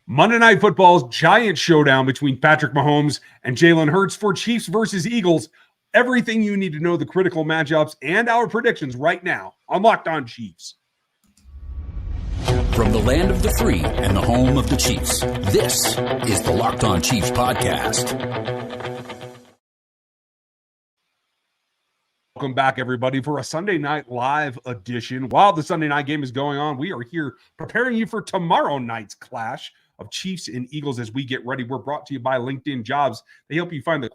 Monday Night Football's giant showdown between Patrick Mahomes and Jalen Hurts for Chiefs versus Eagles. Everything you need to know, the critical matchups, and our predictions right now on Locked On Chiefs. From the land of the free and the home of the Chiefs, this is the Locked On Chiefs podcast. Welcome back, everybody, for a Sunday Night Live edition. While the Sunday night game is going on, we are here preparing you for tomorrow night's clash of Chiefs and Eagles as we get ready. We're brought to you by LinkedIn Jobs. They help you find the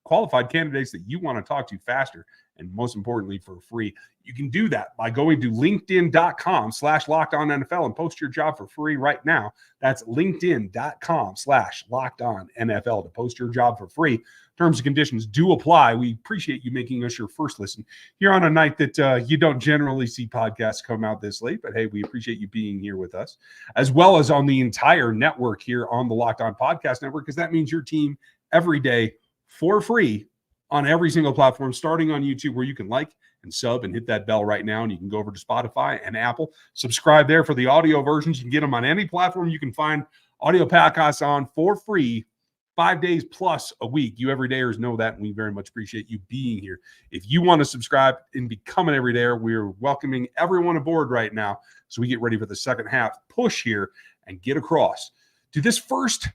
qualified candidates that you want to talk to faster and, most importantly, for free. You can do that by going to linkedin.com/LockedOnNFL and post your job for free right now. That's linkedin.com/LockedOnNFL to post your job for free. Terms and conditions do apply. We appreciate you making us your first listen here on a night that you don't generally see podcasts come out this late. But, hey, we appreciate you being here with us, as well as on the entire network here on the Locked On Podcast Network, because that means your team every day for free on every single platform, starting on YouTube, where you can like and sub and hit that bell right now. And you can go over to Spotify and Apple. Subscribe there for the audio versions. You can get them on any platform you can find audio podcasts on for free. 5 days plus a week. You everydayers know that, and we very much appreciate you being here. If you want to subscribe and become an everydayer, we're welcoming everyone aboard right now so we get ready for the second half push here and get across to this first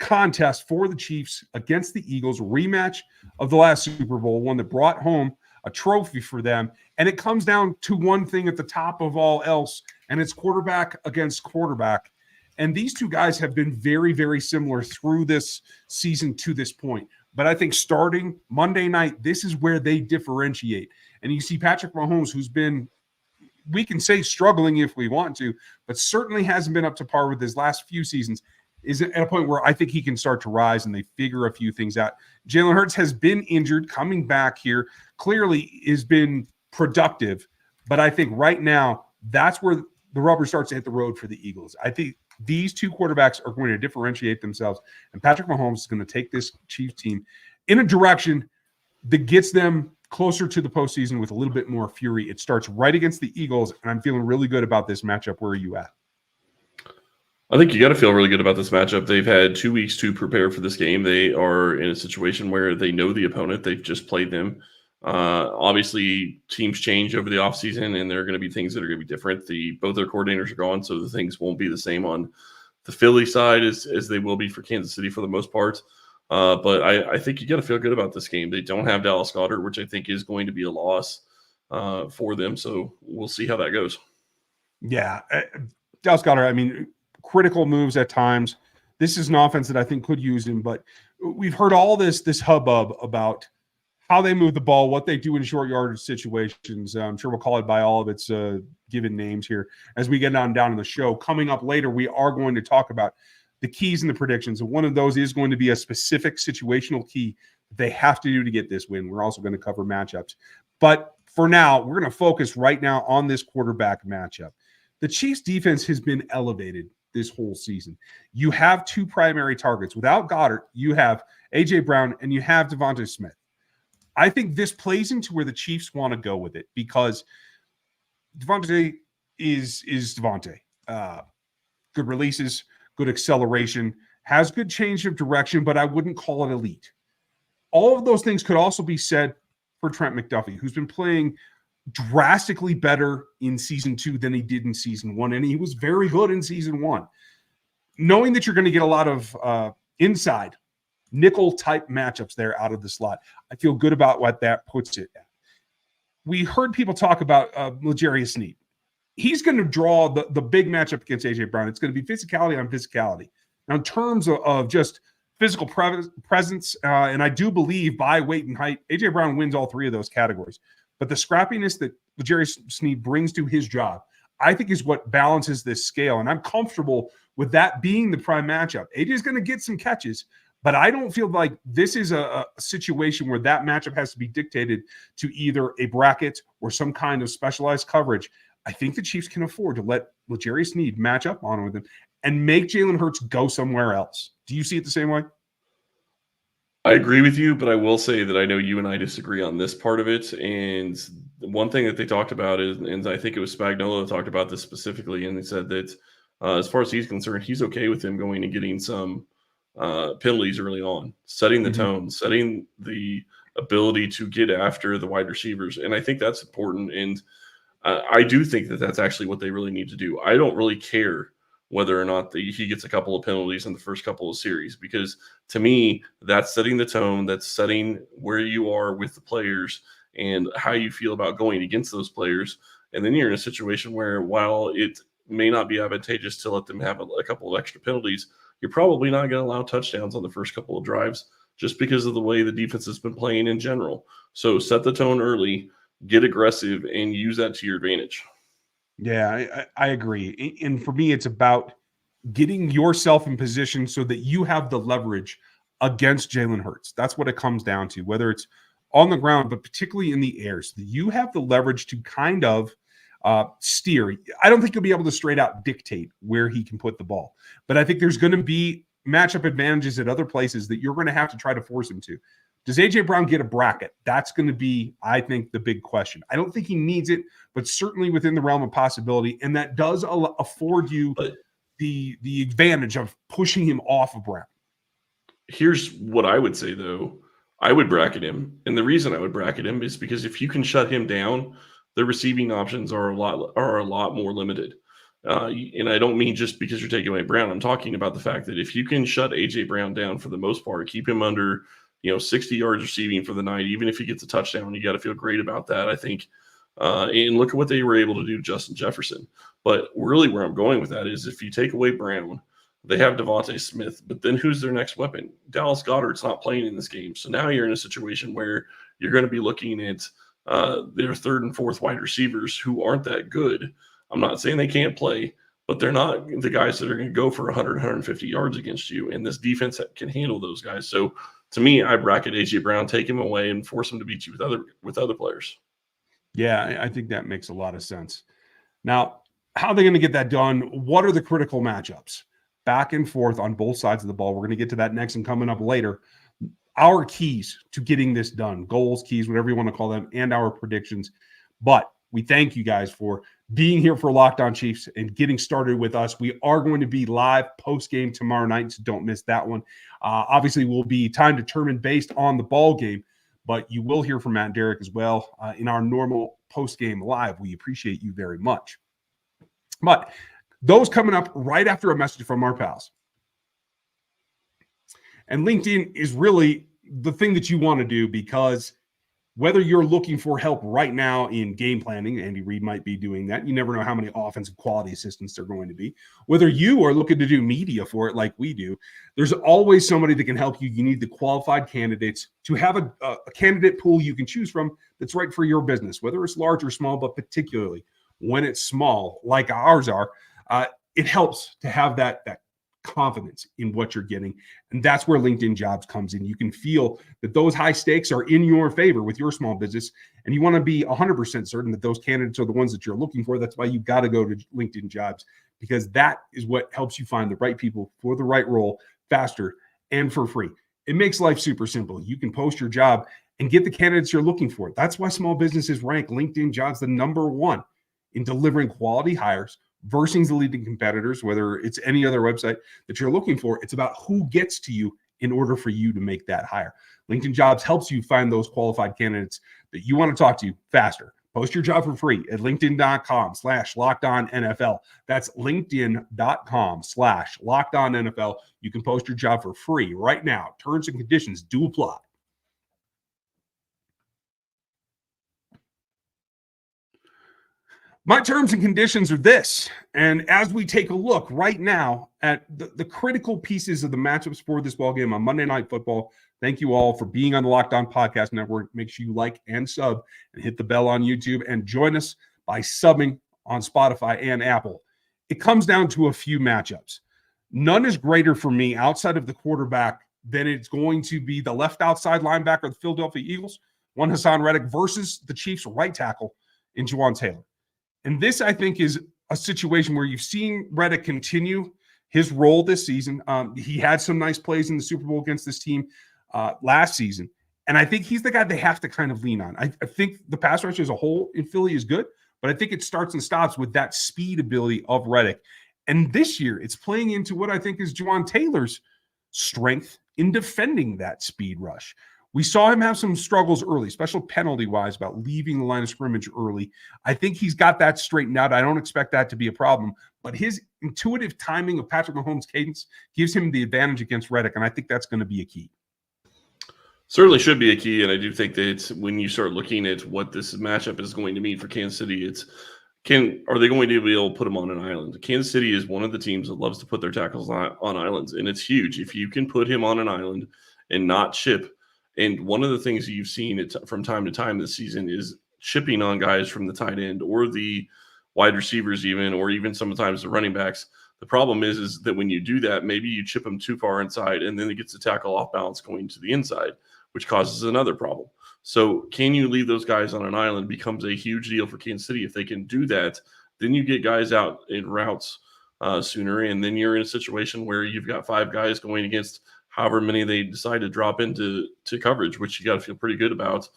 contest for the Chiefs against the Eagles, rematch of the last Super Bowl, one that brought home a trophy for them. And it comes down to one thing at the top of all else, and it's quarterback against quarterback. And these two guys have been very, very similar through this season to this point. But I think starting Monday night, this is where they differentiate. And you see Patrick Mahomes, who's been, we can say struggling if we want to, but certainly hasn't been up to par with his last few seasons, is at a point where I think he can start to rise and they figure a few things out. Jalen Hurts has been injured, coming back here, clearly has been productive. But I think right now, that's where the rubber starts to hit the road for the Eagles. I think these two quarterbacks are going to differentiate themselves, and Patrick Mahomes is going to take this Chiefs team in a direction that gets them closer to the postseason with a little bit more fury. It starts right against the Eagles, and I'm feeling really good about this matchup. Where are you at? I think you got to feel really good about this matchup. They've had 2 weeks to prepare for this game. They are in a situation where they know the opponent. They've just played them. Obviously, teams change over the offseason, and there are going to be things that are going to be different. Both their coordinators are gone, so the things won't be the same on the Philly side as they will be for Kansas City for the most part. But I think you got to feel good about this game. They don't have Dallas Goedert, which I think is going to be a loss for them. So we'll see how that goes. Yeah, Dallas Goedert, I mean, critical moves at times. This is an offense that I think could use him, but we've heard all this hubbub about how they move the ball, what they do in short yardage situations. I'm sure we'll call it by all of its given names here as we get down in the show. Coming up later, we are going to talk about the keys and the predictions. And one of those is going to be a specific situational key that they have to do to get this win. We're also going to cover matchups. But for now, we're going to focus right now on this quarterback matchup. The Chiefs' defense has been elevated this whole season. You have two primary targets. Without Goddard, you have A.J. Brown and you have Devontae Smith. I think this plays into where the Chiefs want to go with it because Devontae is Devontae. Good releases, good acceleration, has good change of direction, but I wouldn't call it elite. All of those things could also be said for Trent McDuffie, who's been playing drastically better in season 2 than he did in season 1, and he was very good in season 1. Knowing that you're going to get a lot of inside nickel type matchups there out of the slot, I feel good about what that puts it at. We heard people talk about L'Jarius Sneed. He's going to draw the big matchup against A.J. Brown. It's going to be physicality on physicality. Now, in terms of just physical presence, and I do believe by weight and height, A.J. Brown wins all three of those categories. But the scrappiness that L'Jarius Sneed brings to his job, I think is what balances this scale. And I'm comfortable with that being the prime matchup. A.J. is going to get some catches, but I don't feel like this is a situation where that matchup has to be dictated to either a bracket or some kind of specialized coverage. I think the Chiefs can afford to let L'Jarius Sneed match up on with him and make Jalen Hurts go somewhere else. Do you see it the same way? I agree with you, but I will say that I know you and I disagree on this part of it. And one thing that they talked about is, and I think it was Spagnuolo that talked about this specifically, and they said that As far as he's concerned, he's okay with him going and getting some penalties early on, setting the tone, setting the ability to get after the wide receivers. And I think that's important. And I do think that that's actually what they really need to do. I don't really care whether or not he gets a couple of penalties in the first couple of series, because to me, that's setting the tone, that's setting where you are with the players and how you feel about going against those players. And then you're in a situation where, while it may not be advantageous to let them have a couple of extra penalties, you're probably not going to allow touchdowns on the first couple of drives just because of the way the defense has been playing in general. So set the tone early, get aggressive, and use that to your advantage. Yeah, I agree. And for me, it's about getting yourself in position so that you have the leverage against Jalen Hurts. That's what it comes down to, whether it's on the ground, but particularly in the air, so that you have the leverage to kind of steer. I don't think you'll be able to straight out dictate where he can put the ball, but I think there's going to be matchup advantages at other places that you're going to have to try to force him to. Does A.J. Brown get a bracket? That's going to be, I think, the big question. I don't think he needs it, but certainly within the realm of possibility, and that does afford you the advantage of pushing him off of Brown. Here's what I would say, though. I would bracket him, and the reason I would bracket him is because if you can shut him down, the receiving options are a lot more limited. And I don't mean just because you're taking away Brown. I'm talking about the fact that if you can shut A.J. Brown down for the most part, keep him under 60 yards receiving for the night, even if he gets a touchdown, you got to feel great about that, I think. And look at what they were able to do to Justin Jefferson. But really where I'm going with that is, if you take away Brown, they have Devontae Smith, but then who's their next weapon? Dallas Goedert's not playing in this game. So now you're in a situation where you're going to be looking at their third and fourth wide receivers who aren't that good. I'm not saying they can't play, but they're not the guys that are going to go for 100, 150 yards against you. And this defense can handle those guys. So to me, I bracket A.J. Brown, take him away, and force him to beat you with other players. Yeah, I think that makes a lot of sense. Now, how are they going to get that done? What are the critical matchups? Back and forth on both sides of the ball. We're going to get to that next and coming up later. Our keys to getting this done, goals, keys, whatever you want to call them, and our predictions. But we thank you guys for being here for Locked On Chiefs and getting started with us. We are going to be live post-game tomorrow night, so don't miss that one. Obviously, we'll be time determined based on the ball game, but you will hear from Matt and Derek as well in our normal post-game live. We appreciate you very much. But those coming up right after a message from our pals. And LinkedIn is really the thing that you want to do, because whether you're looking for help right now in game planning, Andy Reid might be doing that. You never know how many offensive quality assistants they're going to be. Whether you are looking to do media for it like we do, there's always somebody that can help you. You need the qualified candidates to have a candidate pool you can choose from that's right for your business, whether it's large or small, but particularly when it's small like ours are. It helps to have that confidence in what you're getting. And that's where LinkedIn Jobs comes in. You can feel that those high stakes are in your favor with your small business, and you want to be 100% certain that those candidates are the ones that you're looking for. That's why you've got to go to LinkedIn Jobs, because that is what helps you find the right people for the right role faster and for free. It makes life super simple. You can post your job and get the candidates you're looking for. That's why small businesses rank LinkedIn Jobs the number one in delivering quality hires versus the leading competitors. Whether it's any other website that you're looking for, it's about who gets to you in order for you to make that hire. LinkedIn Jobs helps you find those qualified candidates that you want to talk to faster. Post your job for free at linkedin.com/LockedOnNFL. That's linkedin.com/LockedOnNFL. You can post your job for free right now. Terms and conditions do apply. My terms and conditions are this. And as we take a look right now at the critical pieces of the matchups for this ball game on Monday Night Football, thank you all for being on the Locked On Podcast Network. Make sure you like and sub and hit the bell on YouTube, and join us by subbing on Spotify and Apple. It comes down to a few matchups. None is greater for me outside of the quarterback than it's going to be the left outside linebacker of the Philadelphia Eagles, one Hassan Reddick, versus the Chiefs' right tackle in Juwan Taylor. And this, I think, is a situation where you've seen Reddick continue his role this season. He had some nice plays in the Super Bowl against this team last season. And I think he's the guy they have to kind of lean on. I think the pass rush as a whole in Philly is good, but I think it starts and stops with that speed ability of Reddick. And this year, it's playing into what I think is Juwan Taylor's strength in defending that speed rush. We saw him have some struggles early, especially penalty-wise, about leaving the line of scrimmage early. I think he's got that straightened out. I don't expect that to be a problem. But his intuitive timing of Patrick Mahomes' cadence gives him the advantage against Reddick, and I think that's going to be a key. Certainly should be a key, and I do think that when you start looking at what this matchup is going to mean for Kansas City, are they going to be able to put them on an island? Kansas City is one of the teams that loves to put their tackles on islands, and it's huge. If you can put him on an island and not chip, and one of the things that you've seen from time to time this season is chipping on guys from the tight end or the wide receivers or even sometimes the running backs. The problem is that when you do that, maybe you chip them too far inside, and then it gets the tackle off balance going to the inside, which causes another problem. So can you leave those guys on an island becomes a huge deal for Kansas City. If they can do that, then you get guys out in routes sooner, and then you're in a situation where you've got 5 guys going against however many they decide to drop into coverage, which you got to feel pretty good about.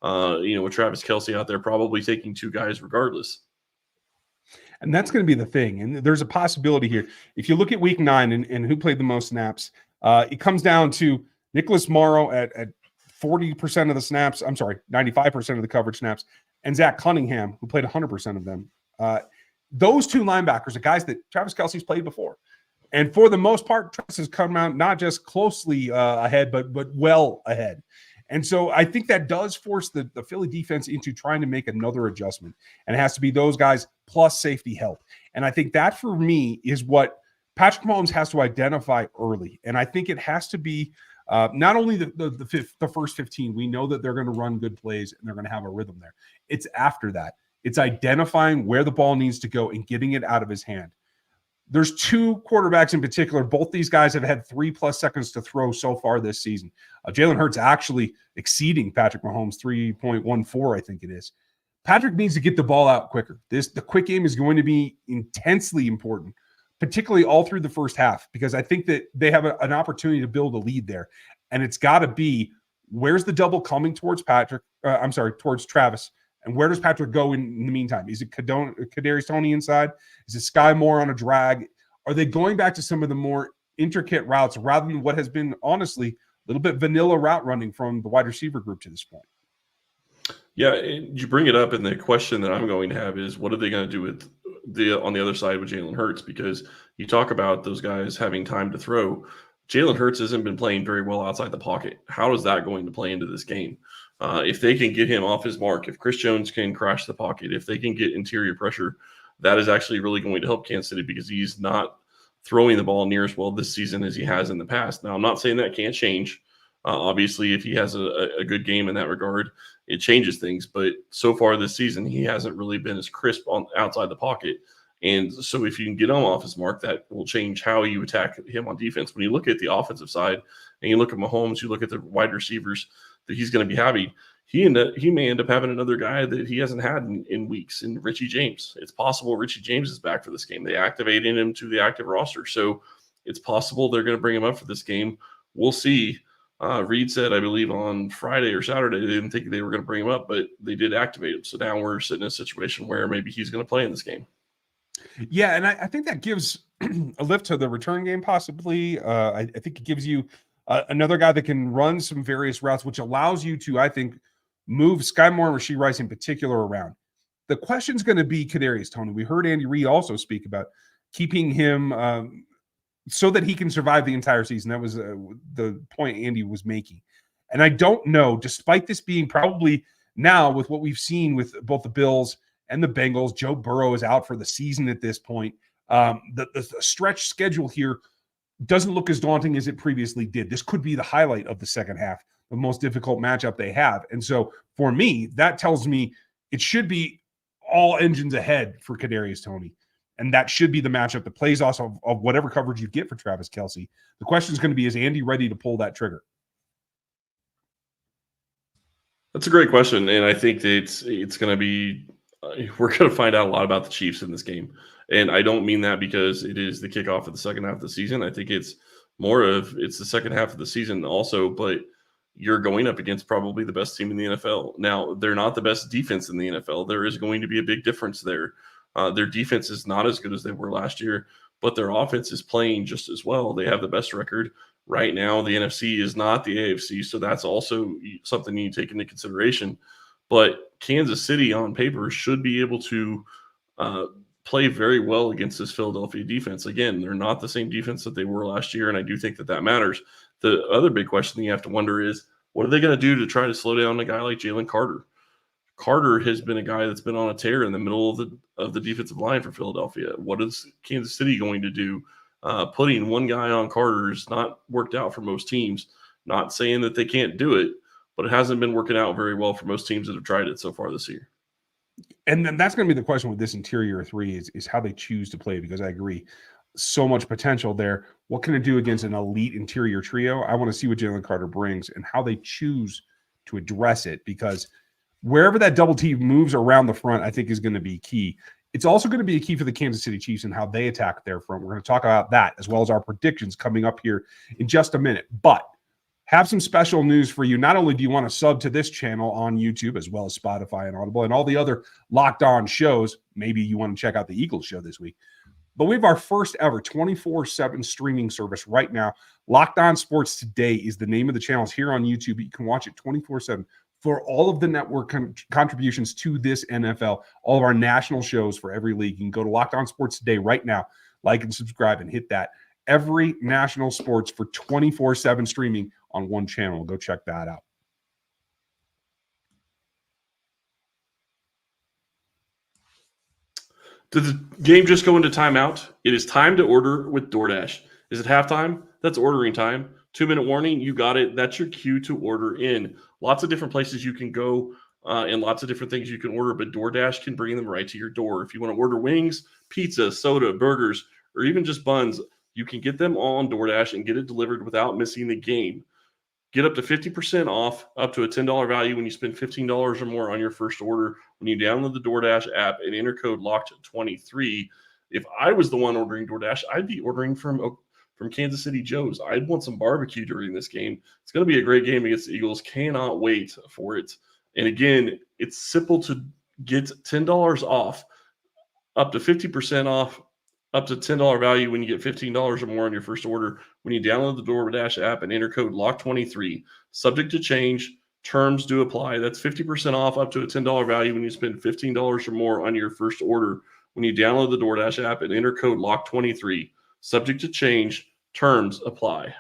With Travis Kelce out there probably taking 2 guys regardless. And that's going to be the thing. And there's a possibility here. If you look at week 9 and who played the most snaps, it comes down to Nicholas Morrow at 40% of the snaps. I'm sorry, 95% of the coverage snaps. And Zach Cunningham, who played 100% of them. Those 2 linebackers are guys that Travis Kelce's played before. And for the most part, Travis has come out not just closely ahead, but well ahead. And so I think that does force the Philly defense into trying to make another adjustment. And it has to be those guys plus safety help. And I think that, for me, is what Patrick Mahomes has to identify early. And I think it has to be not only the first 15. We know that they're going to run good plays and they're going to have a rhythm there. It's after that. It's identifying where the ball needs to go and getting it out of his hand. There's 2 quarterbacks in particular. Both these guys have had 3+ seconds to throw so far this season. Jalen Hurts actually exceeding Patrick Mahomes, 3.14, I think it is. Patrick needs to get the ball out quicker. The quick game is going to be intensely important, particularly all through the first half, because I think that they have an opportunity to build a lead there. And it's got to be, where's the double coming towards towards Travis? And where does Patrick go in the meantime? Is it Kadarius Toney inside? Is it Sky Moore on a drag? Are they going back to some of the more intricate routes rather than what has been, honestly, a little bit vanilla route running from the wide receiver group to this point? Yeah, you bring it up, and the question that I'm going to have is, what are they going to do with on the other side with Jalen Hurts? Because you talk about those guys having time to throw. Jalen Hurts hasn't been playing very well outside the pocket. How is that going to play into this game? If they can get him off his mark, if Chris Jones can crash the pocket, if they can get interior pressure, that is actually really going to help Kansas City, because he's not throwing the ball near as well this season as he has in the past. Now, I'm not saying that can't change. Obviously, if he has a good game in that regard, it changes things. But so far this season, he hasn't really been as crisp outside the pocket. And so if you can get him off his mark, that will change how you attack him on defense. When you look at the offensive side and you look at Mahomes, you look at the wide receivers that he's going to be having, he may end up having another guy that he hasn't had in weeks, in Richie James. It's possible Richie James is back for this game. They activated him to the active roster. So it's possible they're going to bring him up for this game. We'll see. Reed said, I believe on Friday or Saturday, they didn't think they were going to bring him up, but they did activate him. So now we're sitting in a situation where maybe he's going to play in this game. Yeah, and I think that gives a lift to the return game possibly. I think it gives you another guy that can run some various routes, which allows you to, I think, move Sky Moore and Rashee Rice in particular around. The question's going to be Kadarius Toney. We heard Andy Reid also speak about keeping him so that he can survive the entire season. That was the point Andy was making. And I don't know, despite this being probably now with what we've seen with both the Bills and the Bengals, Joe Burrow is out for the season at this point. The stretch schedule here doesn't look as daunting as it previously did. This could be the highlight of the second half, the most difficult matchup they have. And so for me, that tells me it should be all engines ahead for Kadarius Toney. And that should be the matchup that plays off of whatever coverage you get for Travis Kelce. The question is going to be, is Andy ready to pull that trigger? That's a great question. And I think that it's going to be we're going to find out a lot about the Chiefs in this game. And I don't mean that because it is the kickoff of the second half of the season. I think it's it's the second half of the season also, but you're going up against probably the best team in the NFL. Now, they're not the best defense in the NFL. There is going to be a big difference there. Their defense is not as good as they were last year, but their offense is playing just as well. They have the best record right now. The NFC is not the AFC, so that's also something you take into consideration. But Kansas City on paper should be able to play very well against this Philadelphia defense. Again, they're not the same defense that they were last year, and I do think that matters. The other big question you have to wonder is, what are they going to do to try to slow down a guy like Jalen Carter? Carter has been a guy that's been on a tear in the middle of the defensive line for Philadelphia. What is Kansas City going to do? Putting one guy on Carter has not worked out for most teams. Not saying that they can't do it, but it hasn't been working out very well for most teams that have tried it so far this year. And then that's going to be the question with this interior three is how they choose to play, because I agree, so much potential there. What can it do against an elite interior trio? I want to see what Jalen Carter brings and how they choose to address it, because wherever that double team moves around the front, I think is going to be key. It's also going to be a key for the Kansas City Chiefs and how they attack their front. We're going to talk about that as well as our predictions coming up here in just a minute. But have some special news for you. Not only do you want to sub to this channel on YouTube as well as Spotify and Audible and all the other Locked On shows, maybe you want to check out the Eagles show this week, but we have our first ever 24/7 streaming service right now. Locked On Sports Today is the name of the channel. It's here on YouTube. You can watch it 24/7 for all of the network contributions to this NFL, all of our national shows for every league. You can go to Locked On Sports Today right now, like and subscribe and hit that. Every national sports for 24/7 streaming on one channel. Go check that out. Did the game just go into timeout? It is time to order with DoorDash. Is it halftime? That's ordering time. 2-minute warning, you got it. That's your cue to order in. Lots of different places you can go and lots of different things you can order, but DoorDash can bring them right to your door. If you want to order wings, pizza, soda, burgers, or even just buns, you can get them all on DoorDash and get it delivered without missing the game. Get up to 50% off, up to a $10 value when you spend $15 or more on your first order when you download the DoorDash app and enter code LOCKED23. If I was the one ordering DoorDash, I'd be ordering from Kansas City Joe's. I'd want some barbecue during this game. It's going to be a great game against the Eagles. Cannot wait for it. And again, it's simple to get $10 off, up to 50% off, up to $10 value when you get $15 or more on your first order when you download the DoorDash app and enter code LOCK23. Subject to change. Terms do apply. That's 50% off up to a $10 value when you spend $15 or more on your first order when you download the DoorDash app and enter code LOCK23. Subject to change. Terms apply.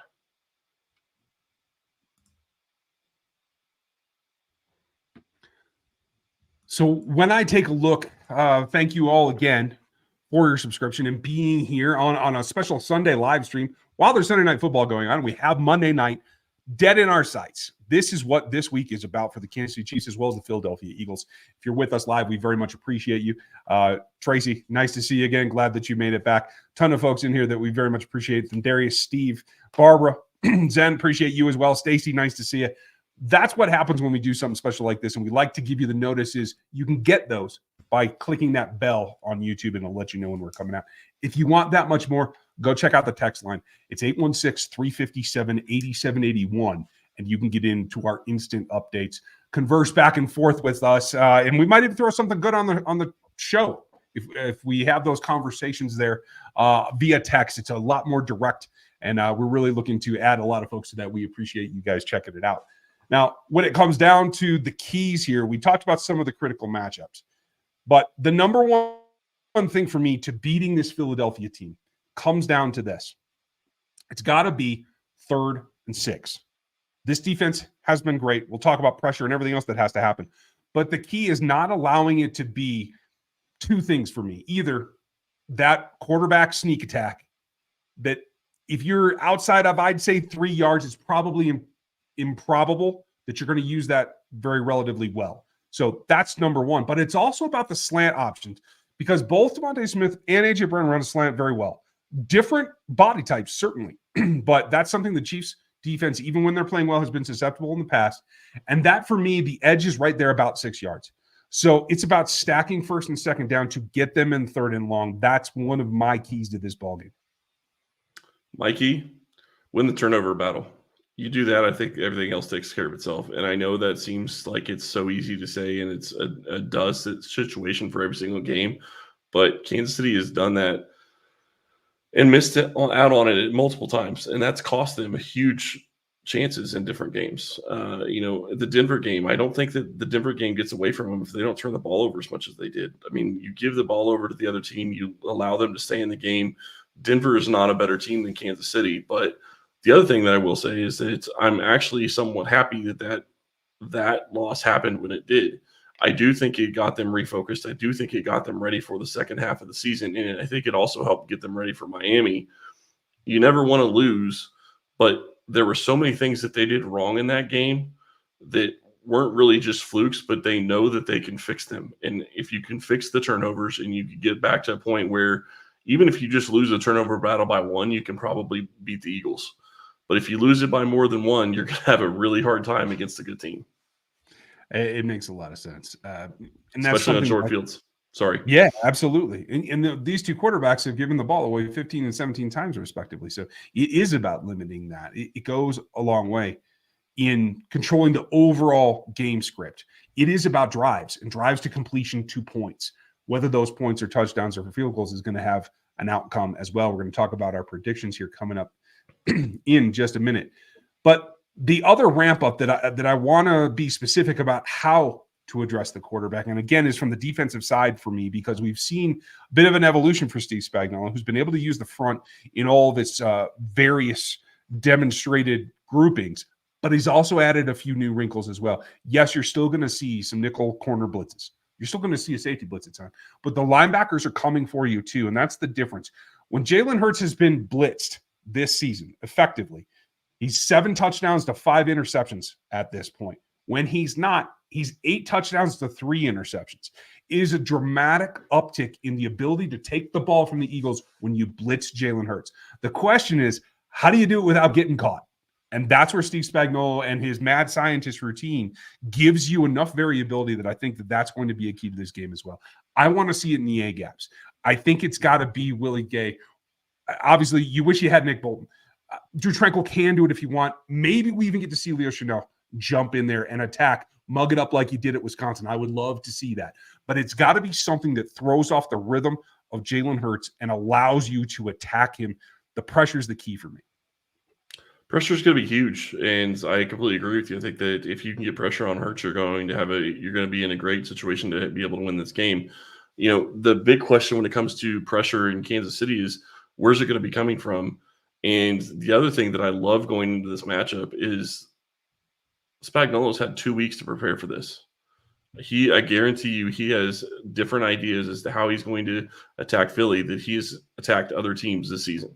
So when I take a look, thank you all again for your subscription and being here on a special Sunday live stream. While there's Sunday night football going on, we have Monday night dead in our sights. This is what this week is about for the Kansas City Chiefs as well as the Philadelphia Eagles. If you're with us live, we very much appreciate you. Tracy, nice to see you again. Glad that you made it back. Ton of folks in here that we very much appreciate. From Darius, Steve, Barbara, Zen, appreciate you as well. Stacy, nice to see you. That's what happens when we do something special like this, and we like to give you the notices. You can get those by clicking that bell on YouTube, and it'll let you know when we're coming out. If you want that much more, go check out the text line. It's 816-357-8781, and you can get into our instant updates, converse back and forth with us, and we might even throw something good on the show if we have those conversations there via text. It's a lot more direct, and we're really looking to add a lot of folks to that. We appreciate you guys checking it out. Now, when it comes down to the keys here, we talked about some of the critical matchups. But the number one thing for me to beating this Philadelphia team comes down to this. It's got to be 3rd and 6. This defense has been great. We'll talk about pressure and everything else that has to happen. But the key is not allowing it to be two things for me. Either that quarterback sneak attack that if you're outside of, I'd say 3 yards, it's probably improbable that you're going to use that very relatively well. So that's number one. But it's also about the slant options, because both Devontae Smith and A.J. Brown run a slant very well. Different body types, certainly. But that's something the Chiefs defense, even when they're playing well, has been susceptible in the past. And that, for me, the edge is right there about 6 yards. So it's about stacking 1st and 2nd down to get them in 3rd and long. That's one of my keys to this ballgame. Mikey, win the turnover battle. You do that, I think everything else takes care of itself. And I know that seems like it's so easy to say, and it's a dust situation for every single game. But Kansas City has done that and missed out on it multiple times, and that's cost them huge chances in different games. The Denver game, I don't think that the Denver game gets away from them if they don't turn the ball over as much as they did. I mean, you give the ball over to the other team, you allow them to stay in the game. Denver is not a better team than Kansas City, but the other thing that I will say is that I'm actually somewhat happy that loss happened when it did. I do think it got them refocused. I do think it got them ready for the second half of the season, and I think it also helped get them ready for Miami. You never want to lose, but there were so many things that they did wrong in that game that weren't really just flukes, but they know that they can fix them. And if you can fix the turnovers and you can get back to a point where even if you just lose a turnover battle by one, you can probably beat the Eagles. But if you lose it by more than one, you're going to have a really hard time against a good team. It makes a lot of sense. And that's especially on short fields. Sorry. Yeah, absolutely. And these two quarterbacks have given the ball away 15 and 17 times respectively. So it is about limiting that. It goes a long way in controlling the overall game script. It is about drives and drives to completion 2 points. Whether those points are touchdowns or field goals is going to have an outcome as well. We're going to talk about our predictions here coming up in just a minute. But the other ramp up that I want to be specific about how to address the quarterback, and again, is from the defensive side for me, because we've seen a bit of an evolution for Steve Spagnuolo, who's been able to use the front in all of its various demonstrated groupings, but he's also added a few new wrinkles as well. Yes, you're still going to see some nickel corner blitzes. You're still going to see a safety blitz at times, but the linebackers are coming for you too, and that's the difference. When Jalen Hurts has been blitzed this season effectively, he's 7 touchdowns to 5 interceptions at this point. When he's not, he's 8 touchdowns to 3 interceptions. It is a dramatic uptick in the ability to take the ball from the Eagles when you blitz Jalen Hurts. The question is, how do you do it without getting caught? And that's where Steve Spagnuolo and his mad scientist routine gives you enough variability that I think that that's going to be a key to this game as well. I want to see it in the A gaps. I think it's got to be Willie Gay. Obviously, you wish you had Nick Bolton. Drew Tranquil can do it if you want. Maybe we even get to see Leo Chanel jump in there and attack, mug it up like he did at Wisconsin. I would love to see that. But it's got to be something that throws off the rhythm of Jalen Hurts and allows you to attack him. The pressure is the key for me. Pressure is going to be huge, and I completely agree with you. I think that if you can get pressure on Hurts, you're going to be in a great situation to be able to win this game. The big question when it comes to pressure in Kansas City is, where's it going to be coming from? And the other thing that I love going into this matchup is Spagnuolo's had 2 weeks to prepare for this. I guarantee you, he has different ideas as to how he's going to attack Philly that he's attacked other teams this season.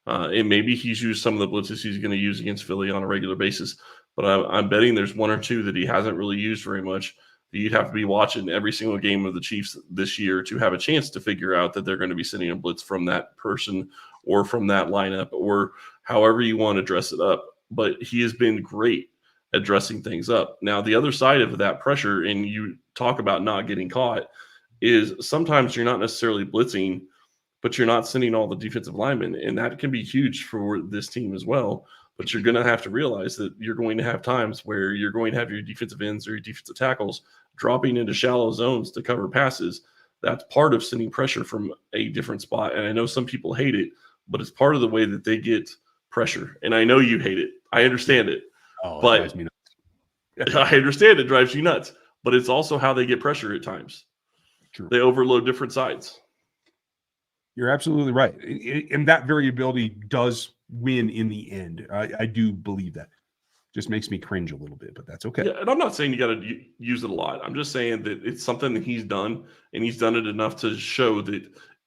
And maybe he's used some of the blitzes he's going to use against Philly on a regular basis. But I'm betting there's 1 or 2 that he hasn't really used very much. You'd have to be watching every single game of the Chiefs this year to have a chance to figure out that they're going to be sending a blitz from that person or from that lineup or however you want to dress it up. But he has been great at dressing things up. Now, the other side of that pressure, and you talk about not getting caught, is sometimes you're not necessarily blitzing, but you're not sending all the defensive linemen, and that can be huge for this team as well. But you're going to have to realize that you're going to have times where you're going to have your defensive ends or your defensive tackles dropping into shallow zones to cover passes. That's part of sending pressure from a different spot. And I know some people hate it, but it's part of the way that they get pressure. And I know you hate it. I understand it. Oh, but it drives me nuts. I understand it drives you nuts, but it's also how they get pressure at times. True. They overload different sides. You're absolutely right. And that variability does win in the end. I do believe that. Just makes me cringe a little bit, but that's okay. Yeah, and I'm not saying you got to use it a lot. I'm just saying that it's something that he's done, and he's done it enough to show that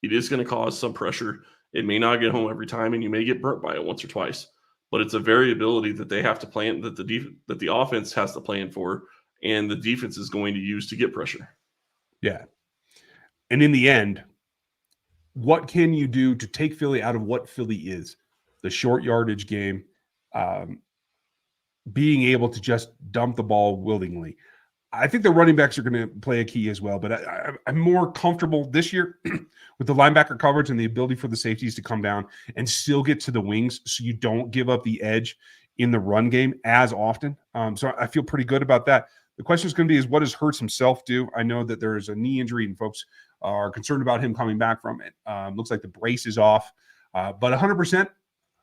it is going to cause some pressure. It may not get home every time, and you may get burnt by it once or twice. But it's a variability that they have to plan, that the offense has to plan for, and the defense is going to use to get pressure. Yeah. And in the end, what can you do to take Philly out of what Philly is? The short yardage game, being able to just dump the ball willingly. I think the running backs are going to play a key as well, but I'm more comfortable this year with the linebacker coverage and the ability for the safeties to come down and still get to the wings so you don't give up the edge in the run game as often. So I feel pretty good about that. The question is going to be what does Hurts himself do? I know that there's a knee injury and folks are concerned about him coming back from it. Looks like the brace is off. But 100%,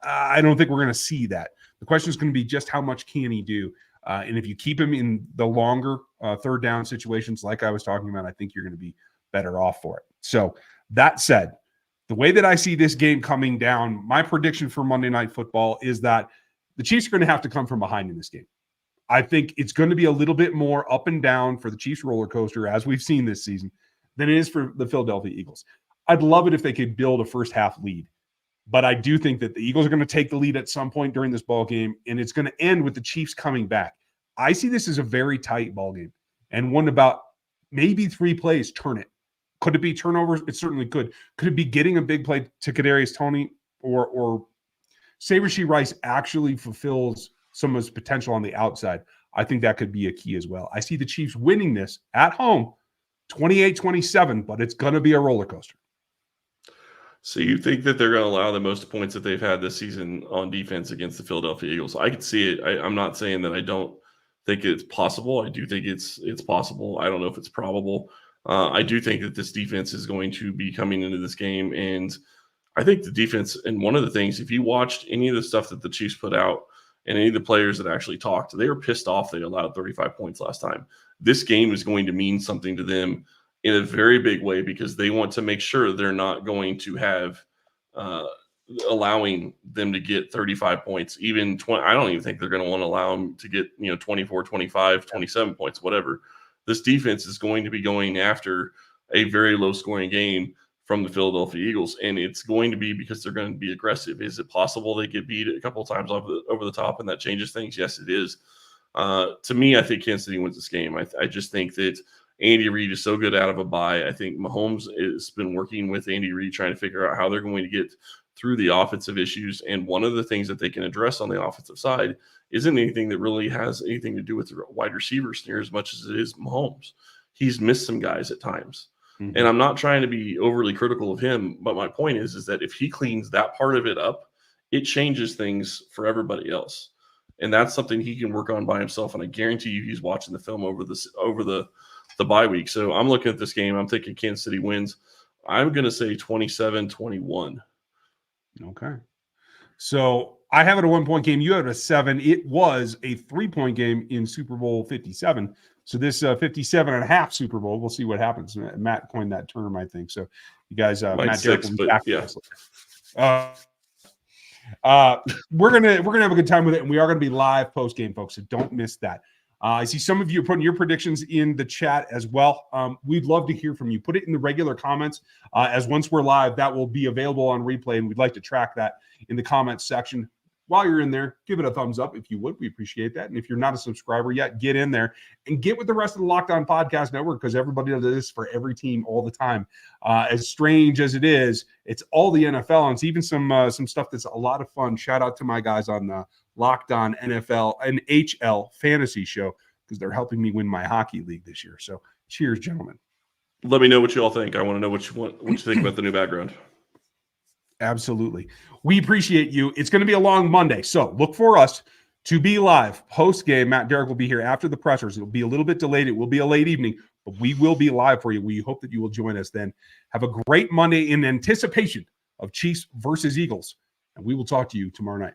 I don't think we're going to see that. The question is going to be just how much can he do? And if you keep him in the longer third down situations like I was talking about, I think you're going to be better off for it. So that said, the way that I see this game coming down, my prediction for Monday Night Football is that the Chiefs are going to have to come from behind in this game. I think it's going to be a little bit more up and down for the Chiefs roller coaster, as we've seen this season, than it is for the Philadelphia Eagles. I'd love it if they could build a first half lead, but I do think that the Eagles are going to take the lead at some point during this ball game, and it's going to end with the Chiefs coming back. I see this as a very tight ball game, and one about maybe 3 plays turn it. Could it be turnovers? It certainly could. Could it be getting a big play to Kadarius Toney, or say Rashee Rice actually fulfills some of his potential on the outside? I think that could be a key as well. I see the Chiefs winning this at home 28-27, but it's going to be a roller coaster. So you think that they're going to allow the most points that they've had this season on defense against the Philadelphia Eagles? I could see it. I'm not saying that I don't think it's possible. I do think it's possible. I don't know if it's probable. I do think that this defense is going to be coming into this game, and I think the defense, and one of the things, if you watched any of the stuff that the Chiefs put out and any of the players that actually talked, they were pissed off they allowed 35 points last time. This game is going to mean something to them in a very big way because they want to make sure they're not going to have allowing them to get 35 points, even 20. I don't even think they're going to want to allow them to get 24, 25, 27 points, whatever. This defense is going to be going after a very low-scoring game from the Philadelphia Eagles, and it's going to be because they're going to be aggressive. Is it possible they get beat a couple of times over the top and that changes things? Yes, it is. To me, I think Kansas City wins this game. I just think that Andy Reid is so good out of a bye. I think Mahomes has been working with Andy Reid trying to figure out how they're going to get through the offensive issues, and one of the things that they can address on the offensive side isn't anything that really has anything to do with the wide receivers near as much as it is Mahomes. He's missed some guys at times. Mm-hmm. And I'm not trying to be overly critical of him, but my point is that if he cleans that part of it up, it changes things for everybody else. And that's something he can work on by himself. And I guarantee you he's watching the film over the bye week. So I'm looking at this game. I'm thinking Kansas City wins. I'm going to say 27-21. Okay. So I have it a 1-point game. You have it a 7. It was a 3-point game in Super Bowl 57. So this 57.5 Super Bowl, we'll see what happens. Matt coined that term, I think. So you guys, Matt 6, but yeah. We're gonna have a good time with it, and we are gonna be live post game, folks. So don't miss that. I see some of you putting your predictions in the chat as well. We'd love to hear from you. Put it in the regular comments. As once we're live, that will be available on replay, and we'd like to track that in the comments section. While you're in there, give it a thumbs up if you would. We appreciate that. And if you're not a subscriber yet, get in there and get with the rest of the Locked On Podcast Network, because everybody does this for every team all the time. As strange as it is, it's all the NFL, and it's even some stuff that's a lot of fun. Shout out to my guys on the Locked On NFL and HL Fantasy Show, because they're helping me win my hockey league this year. So cheers, gentlemen. Let me know what you all think. I want to know what you think about the new background. Absolutely. We appreciate you. It's going to be a long Monday, so look for us to be live post-game. Matt Derrick will be here after the pressers. It'll be a little bit delayed. It will be a late evening, but we will be live for you. We hope that you will join us then. Have a great Monday in anticipation of Chiefs versus Eagles, and we will talk to you tomorrow night.